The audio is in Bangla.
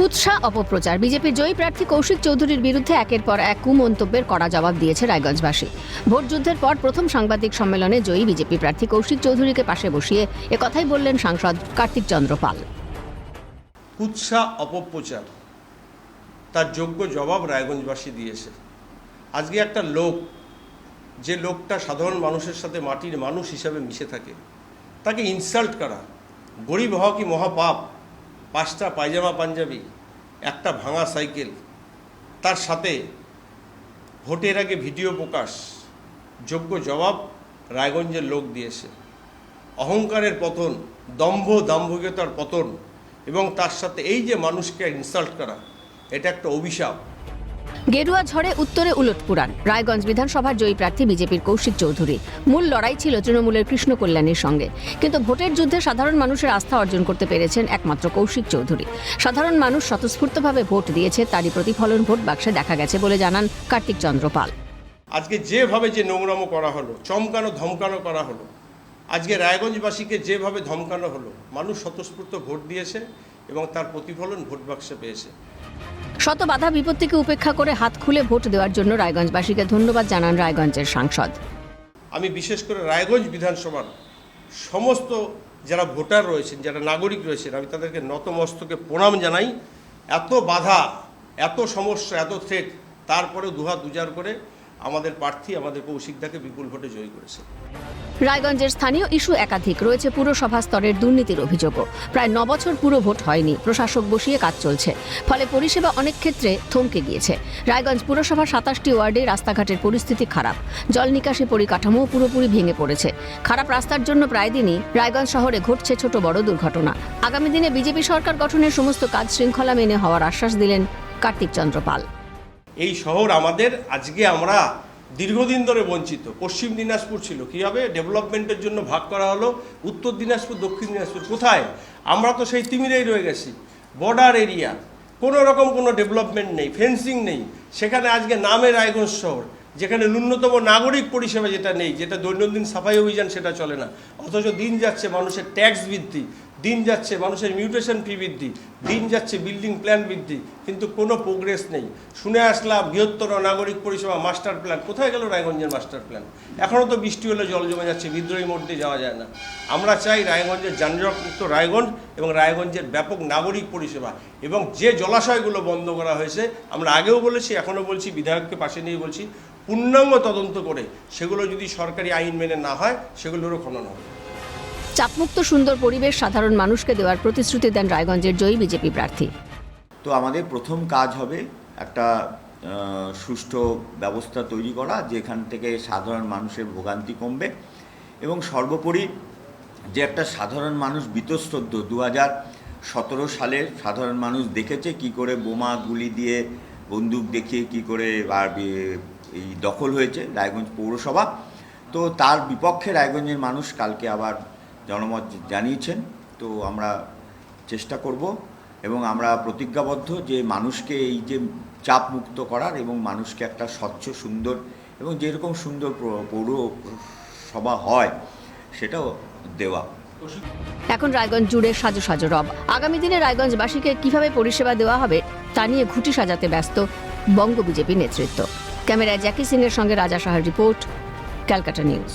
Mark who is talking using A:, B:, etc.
A: কুৎসা অপপ্রচার। বিজেপির জয়ী প্রার্থী কৌশিক চৌধুরীর বিরুদ্ধে একের পর এক কুমন্তব্যের কড়া জবাব দিয়েছে রায়গঞ্জবাসী। ভোট যুদ্ধের পর প্রথম সাংবাদিক সম্মেলনে জয়ী বিজেপি প্রার্থী কৌশিক চৌধুরীকে পাশে বসিয়ে একথাই বললেন সাংসদ কার্তিক চন্দ্র পাল।
B: কুৎসা অপপ্রচার, তার যোগ্য জবাব রায়গঞ্জবাসী দিয়েছে। আজকে একটা লোক, যে লোকটা সাধারণ মানুষের সাথে মাটির মানুষ হিসাবে মিশে থাকে, তাকে ইনসাল্ট করা, গরিব হওয়া কি মহাপাপ? 5টা পায়জামা পাঞ্জাবি, একটা ভাঙা সাইকেল, তার সাথে ভোটের আগে ভিডিও প্রকাশ, যোগ্য জবাব রায়গঞ্জের লোক দিয়েছে। অহংকারের পতন, দম্ভ দাম্ভিকতার পতন, এবং তার সাথে এই যে মানুষকে ইনসাল্ট করা, এটা একটা অভিশাপ।
A: গেরুয়া ঝড়ে উত্তরে উলটপুরাণ। রায়গঞ্জ বিধানসভার জয়ী প্রার্থী বিজেপির কৌশিক চৌধুরী। মূল লড়াই ছিল তৃণমূলের কৃষ্ণ কল্যাণীর সঙ্গে, কিন্তু ভোটের যুদ্ধে সাধারণ মানুষের আস্থা অর্জন করতে পেরেছেন একমাত্র কৌশিক চৌধুরী। সাধারণ মানুষ স্বতঃস্ফূর্তভাবে ভোট দিয়েছে, তারই প্রতিফলন ভোট বাক্সে দেখা গেছে বলে জানান কার্তিক চন্দ্র পাল।
B: আজকে যেভাবে যে নোংরামো করা হলো, চমকানো ধমকানো করা হলো, আজকে রায়গঞ্জবাসীকে যেভাবে ধমকানো হলো, মানুষ স্বতঃস্ফূর্ত ভোট দিয়েছে এবং তার প্রতিফলন ভোট বাক্সে পেয়েছে।
A: শত বাধা বিপত্তিকে উপেক্ষা করে হাত খুলে ভোট দেওয়ার জন্য রায়গঞ্জবাসীকে ধন্যবাদ জানান রায়গঞ্জের সাংসদ।
B: আমি বিশেষ করে রায়গঞ্জ বিধানসভার সমস্ত যারা ভোটার রয়েছেন, যারা নাগরিক রয়েছেন, আমি তাদেরকে নতমস্তকে প্রণাম জানাই। এত বাধা, এত সমস্যা, এত থ্রেট, তারপরে দুহাত দুজার করে আমাদের প্রার্থী, আমাদের কৌশিকদাকে বিপুল ভোটে জয়ী করেছে।
A: রায়গঞ্জের স্থানীয় ইস্যু একাধিক রয়েছে। পুরসভা স্তরের দুর্নীতির অভিযোগও। প্রায় 9 বছর পুরো ভোট হয়নি, প্রশাসক বসিয়ে কাজ চলছে, ফলে পরিষেবা অনেক ক্ষেত্রে থমকে গিয়েছে। রায়গঞ্জ পুরসভার 27টি ওয়ার্ডে রাস্তাঘাটের পরিস্থিতি খারাপ, জল নিকাশি পরিকাঠামো পুরোপুরি ভেঙে পড়েছে। খারাপ রাস্তার জন্য প্রায় দিনই রায়গঞ্জ শহরে ঘটছে ছোট বড় দুর্ঘটনা। আগামী দিনে বিজেপি সরকার গঠনের সমস্ত কাজ শৃঙ্খলা মেনে হওয়ার আশ্বাস দিলেন কার্তিক চন্দ্র পাল।
B: এই শহর আমাদের, আজকে আমরা দীর্ঘদিন ধরে বঞ্চিত। পশ্চিম দিনাজপুর ছিল, কীভাবে ডেভেলপমেন্টের জন্য ভাগ করা হলো, উত্তর দিনাজপুর দক্ষিণ দিনাজপুর কোথায়? আমরা তো সেই তিমিরেই রয়ে গেছি। বর্ডার এরিয়া, কোনো রকম কোনো ডেভেলপমেন্ট নেই, ফেন্সিং নেই। সেখানে আজকে নামে রায়গঞ্জ শহর, যেখানে ন্যূনতম নাগরিক পরিষেবা যেটা নেই, যেটা দৈনন্দিন সাফাই অভিযান, সেটা চলে না। অথচ দিন যাচ্ছে মানুষের ট্যাক্স বৃদ্ধি, দিন যাচ্ছে মানুষের মিউটেশন ফি বৃদ্ধি, দিন যাচ্ছে বিল্ডিং প্ল্যান বৃদ্ধি, কিন্তু কোনো প্রোগ্রেস নেই। শুনে আসলাম বৃহত্তর নাগরিক পরিষেবা মাস্টার প্ল্যান, কোথায় গেল রায়গঞ্জের মাস্টার প্ল্যান? এখনও তো বৃষ্টি হলে জল জমে যাচ্ছে, বিদ্রোহী মোড় দিয়ে যাওয়া যায় না। আমরা চাই রায়গঞ্জের যানজটমুক্ত রায়গঞ্জ এবং রায়গঞ্জের ব্যাপক নাগরিক পরিষেবা, এবং যে জলাশয়গুলো বন্ধ করা হয়েছে, আমরা আগেও বলেছি, এখনও বলছি, বিধায়ককে পাশে নিয়ে বলছি, পূর্ণাঙ্গ তদন্ত করে সেগুলো যদি সরকারি আইন মেনে না হয়, সেগুলোরও খনন হবে।
A: চাপমুক্ত সুন্দর পরিবেশ সাধারণ মানুষকে দেওয়ার প্রতিশ্রুতি দেন রায়গঞ্জের জয়ী বিজেপি প্রার্থী।
C: তো আমাদের প্রথম কাজ হবে একটা সুষ্ঠু ব্যবস্থা তৈরি করা, যেখান থেকে সাধারণ মানুষের ভোগান্তি কমবে, এবং সর্বোপরি যে একটা সাধারণ মানুষ বীতশ্রদ্ধ 2017 সালে সাধারণ মানুষ দেখেছে কি করে বোমা গুলি দিয়ে, বন্দুক দেখিয়ে কি করে আর এই দখল হয়েছে রায়গঞ্জ পৌরসভা। তো তার বিপক্ষে রায়গঞ্জের মানুষ কালকে আবার জনমত জানিয়েছেন। তো আমরা চেষ্টা করব এবং আমরা প্রতিজ্ঞাবদ্ধ যে মানুষকে এই যে চাপ মুক্ত করার, এবং মানুষকে একটা স্বচ্ছ সুন্দর এবং যেরকম সুন্দর পৌরসভা হয় সেটাও দেওয়া।
A: এখন রায়গঞ্জ জুড়ে সাজো সাজো রব। আগামী দিনে রায়গঞ্জবাসীকে কিভাবে পরিষেবা দেওয়া হবে তা নিয়ে ঘুঁটি সাজাতে ব্যস্ত বঙ্গ বিজেপি নেতৃত্ব। ক্যামেরায় জ্যাকি সিং এর সঙ্গে রাজা সাহার রিপোর্ট, ক্যালকাটা নিউজ।